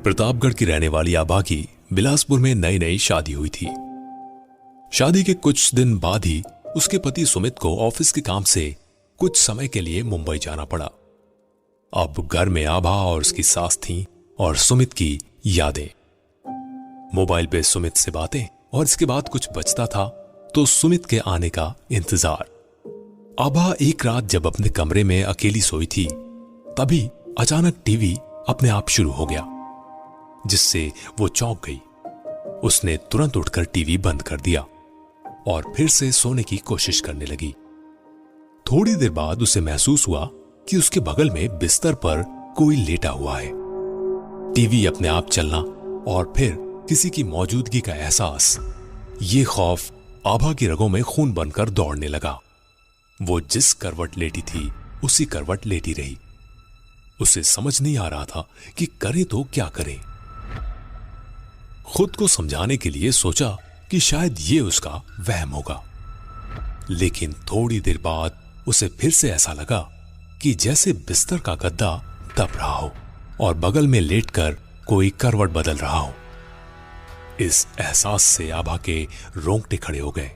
प्रतापगढ़ की रहने वाली आभा की बिलासपुर में नई नई शादी हुई थी। शादी के कुछ दिन बाद ही उसके पति सुमित को ऑफिस के काम से कुछ समय के लिए मुंबई जाना पड़ा। अब घर में आभा और उसकी सास थी और सुमित की यादें। मोबाइल पे सुमित से बातें और इसके बाद कुछ बचता था तो सुमित के आने का इंतजार। आभा एक रात जब अपने कमरे में अकेली सोई थी तभी अचानक टीवी अपने आप शुरू हो गया, जिससे वो चौंक गई। उसने तुरंत उठकर टीवी बंद कर दिया और फिर से सोने की कोशिश करने लगी। थोड़ी देर बाद उसे महसूस हुआ कि उसके बगल में बिस्तर पर कोई लेटा हुआ है। टीवी अपने आप चलना और फिर किसी की मौजूदगी का एहसास, ये खौफ आभा की रगों में खून बनकर दौड़ने लगा। वो जिस करवट लेटी थी उसी करवट लेटी रही। उसे समझ नहीं आ रहा था कि करे तो क्या करे। खुद को समझाने के लिए सोचा कि शायद ये उसका वहम होगा, लेकिन थोड़ी देर बाद उसे फिर से ऐसा लगा कि जैसे बिस्तर का गद्दा दब रहा हो और बगल में लेटकर कोई करवट बदल रहा हो। इस एहसास से आभा के रोंगटे खड़े हो गए।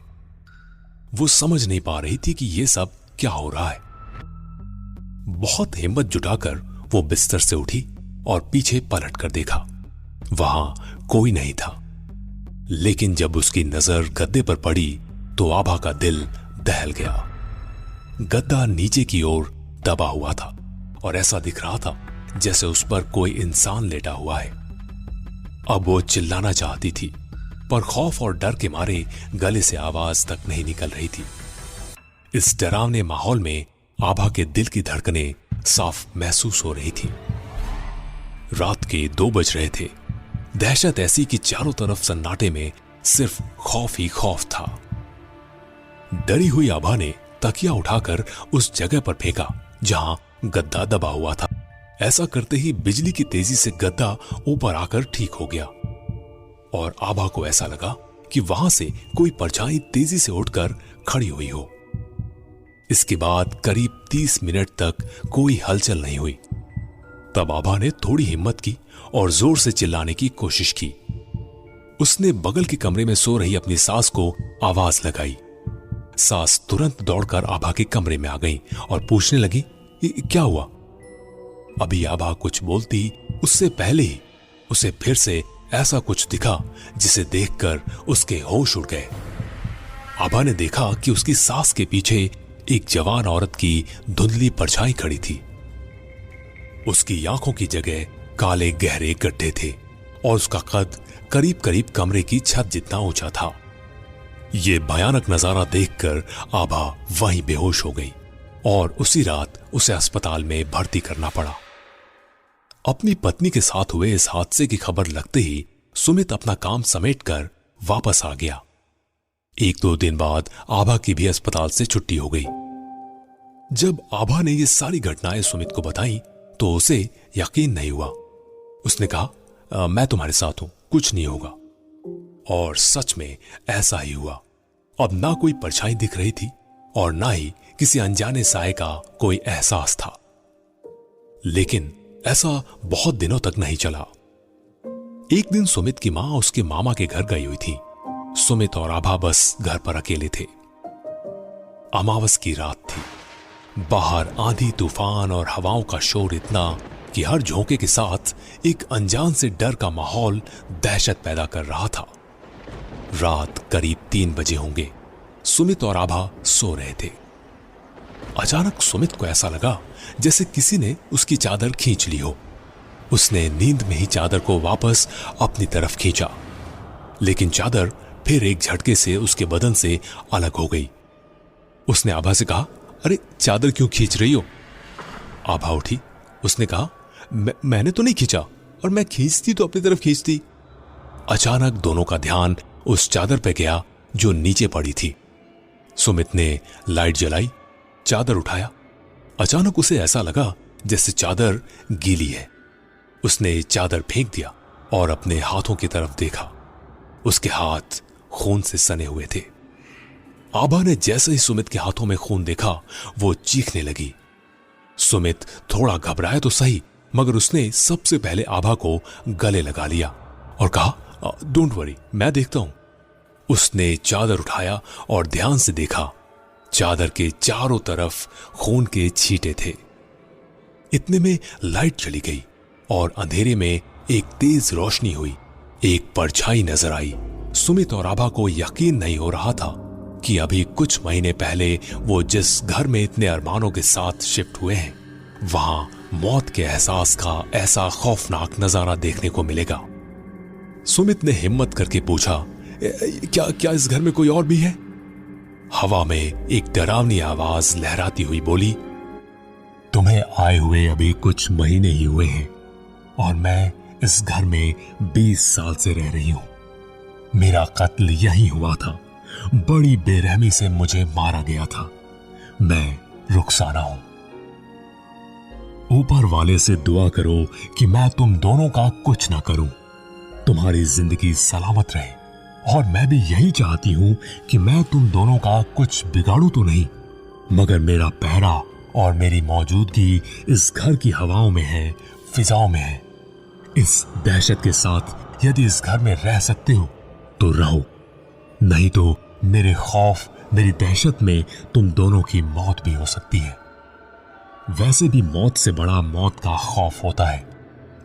वो समझ नहीं पा रही थी कि ये सब क्या हो रहा है। बहुत हिम्मत जुटाकर वो बिस्तर से उठी और पीछे पलट कर देखा। वहां कोई नहीं था, लेकिन जब उसकी नजर गद्दे पर पड़ी तो आभा का दिल दहल गया। गद्दा नीचे की ओर दबा हुआ था और ऐसा दिख रहा था जैसे उस पर कोई इंसान लेटा हुआ है। अब वो चिल्लाना चाहती थी, पर खौफ और डर के मारे गले से आवाज तक नहीं निकल रही थी। इस डरावने माहौल में आभा के दिल की धड़कनें साफ महसूस हो रही थी। रात के 2 बज रहे थे। दहशत ऐसी कि चारों तरफ सन्नाटे में सिर्फ खौफ ही खौफ था। डरी हुई आभा ने तकिया उठाकर उस जगह पर फेंका जहां गद्दा दबा हुआ था। ऐसा करते ही बिजली की तेजी से गद्दा ऊपर आकर ठीक हो गया और आभा को ऐसा लगा कि वहां से कोई परछाई तेजी से उठकर खड़ी हुई हो। इसके बाद करीब 30 मिनट तक कोई हलचल नहीं हुई। तब आभा ने थोड़ी हिम्मत की और जोर से चिल्लाने की कोशिश की। उसने बगल के कमरे में सो रही अपनी सास को आवाज लगाई। सास तुरंत दौड़कर आभा के कमरे में आ गई और पूछने लगी, क्या हुआ? अभी आभा कुछ बोलती उससे पहले ही उसे फिर से ऐसा कुछ दिखा जिसे देखकर उसके होश उड़ गए। आभा ने देखा कि उसकी सास के पीछे एक जवान औरत की धुंधली परछाई खड़ी थी। उसकी आंखों की जगह काले गहरे गड्ढे थे और उसका कद करीब करीब कमरे की छत जितना ऊंचा था। यह भयानक नजारा देखकर आभा वहीं बेहोश हो गई और उसी रात उसे अस्पताल में भर्ती करना पड़ा। अपनी पत्नी के साथ हुए इस हादसे की खबर लगते ही सुमित अपना काम समेटकर वापस आ गया। 1-2 दिन बाद आभा की भी अस्पताल से छुट्टी हो गई। जब आभा ने ये सारी घटनाएं सुमित को बताई तो उसे यकीन नहीं हुआ। उसने कहा, मैं तुम्हारे साथ हूं, कुछ नहीं होगा। और सच में ऐसा ही हुआ। अब ना कोई परछाई दिख रही थी और ना ही किसी अनजाने साए का कोई एहसास था। लेकिन ऐसा बहुत दिनों तक नहीं चला। एक दिन सुमित की मां उसके मामा के घर गई हुई थी। सुमित और आभा बस घर पर अकेले थे। अमावस की रात थी। बाहर आंधी तूफान और हवाओं का शोर इतना कि हर झोंके के साथ एक अनजान से डर का माहौल दहशत पैदा कर रहा था। रात करीब 3 बजे होंगे। सुमित और आभा सो रहे थे। अचानक सुमित को ऐसा लगा जैसे किसी ने उसकी चादर खींच ली हो। उसने नींद में ही चादर को वापस अपनी तरफ खींचा, लेकिन चादर फिर एक झटके से उसके बदन से अलग हो गई। उसने आभा से कहा, अरे चादर क्यों खींच रही हो? आभा उठी। उसने कहा, मैंने तो नहीं खींचा, और मैं खींचती तो अपनी तरफ खींचती। अचानक दोनों का ध्यान उस चादर पे गया जो नीचे पड़ी थी। सुमित ने लाइट जलाई, चादर उठाया। अचानक उसे ऐसा लगा जैसे चादर गीली है। उसने चादर फेंक दिया और अपने हाथों की तरफ देखा। उसके हाथ खून से सने हुए थे। आभा ने जैसे ही सुमित के हाथों में खून देखा वो चीखने लगी। सुमित थोड़ा घबराया तो सही, मगर उसने सबसे पहले आभा को गले लगा लिया और कहा, डोंट वरी, मैं देखता हूं। उसने चादर उठाया और ध्यान से देखा। चादर के चारों तरफ खून के छींटे थे। इतने में लाइट चली गई और अंधेरे में एक तेज रोशनी हुई। एक परछाई नजर आई। सुमित और आभा को यकीन नहीं हो रहा था कि अभी कुछ महीने पहले वो जिस घर में इतने अरमानों के साथ शिफ्ट हुए हैं, वहां मौत के एहसास का ऐसा खौफनाक नजारा देखने को मिलेगा। सुमित ने हिम्मत करके पूछा, क्या इस घर में कोई और भी है? हवा में एक डरावनी आवाज लहराती हुई बोली, तुम्हें आए हुए अभी कुछ महीने ही हुए हैं और मैं इस घर में 20 साल से रह रही हूं। मेरा कत्ल यहीं हुआ था। बड़ी बेरहमी से मुझे मारा गया था। मैं रुखसाना हूं। ऊपर वाले से दुआ करो कि मैं तुम दोनों का कुछ ना करूं। तुम्हारी जिंदगी सलामत रहे और मैं भी यही चाहती हूं कि मैं तुम दोनों का कुछ बिगाड़ूं तो नहीं, मगर मेरा पहरा और मेरी मौजूदगी इस घर की हवाओं में है, फिजाओं में है। इस दहशत के साथ यदि इस घर में रह सकते हो तो रहो, नहीं तो मेरे खौफ, मेरी दहशत में तुम दोनों की मौत भी हो सकती है। वैसे भी मौत से बड़ा मौत का खौफ होता है।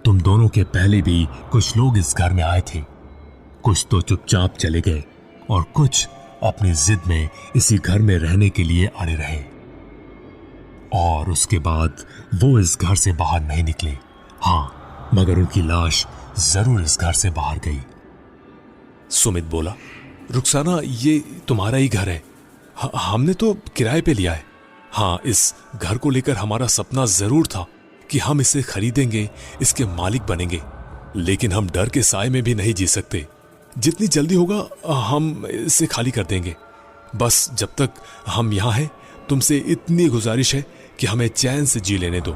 तुम दोनों के पहले भी कुछ लोग इस घर में आए थे। कुछ तो चुपचाप चले गए और कुछ अपनी जिद में इसी घर में रहने के लिए अड़े रहे, और उसके बाद वो इस घर से बाहर नहीं निकले। हाँ, मगर उनकी लाश जरूर इस घर से बाहर गई। सुमित बोला, रुखसाना, ये तुम्हारा ही घर है। हमने तो किराए पे लिया है। हाँ, इस घर को लेकर हमारा सपना जरूर था कि हम इसे खरीदेंगे, इसके मालिक बनेंगे, लेकिन हम डर के साए में भी नहीं जी सकते। जितनी जल्दी होगा हम इसे खाली कर देंगे। बस जब तक हम यहां हैं, तुमसे इतनी गुजारिश है कि हमें चैन से जी लेने दो।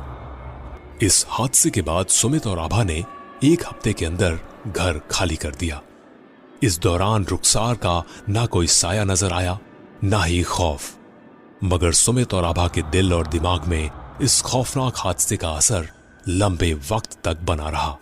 इस हादसे के बाद सुमित और आभा ने 1 हफ्ते के अंदर घर खाली कर दिया। इस दौरान रुखसार का ना कोई साया नजर आया, ना ही खौफ, मगर सुमित और आभा के दिल और दिमाग में इस खौफनाक हादसे का असर लंबे वक्त तक बना रहा।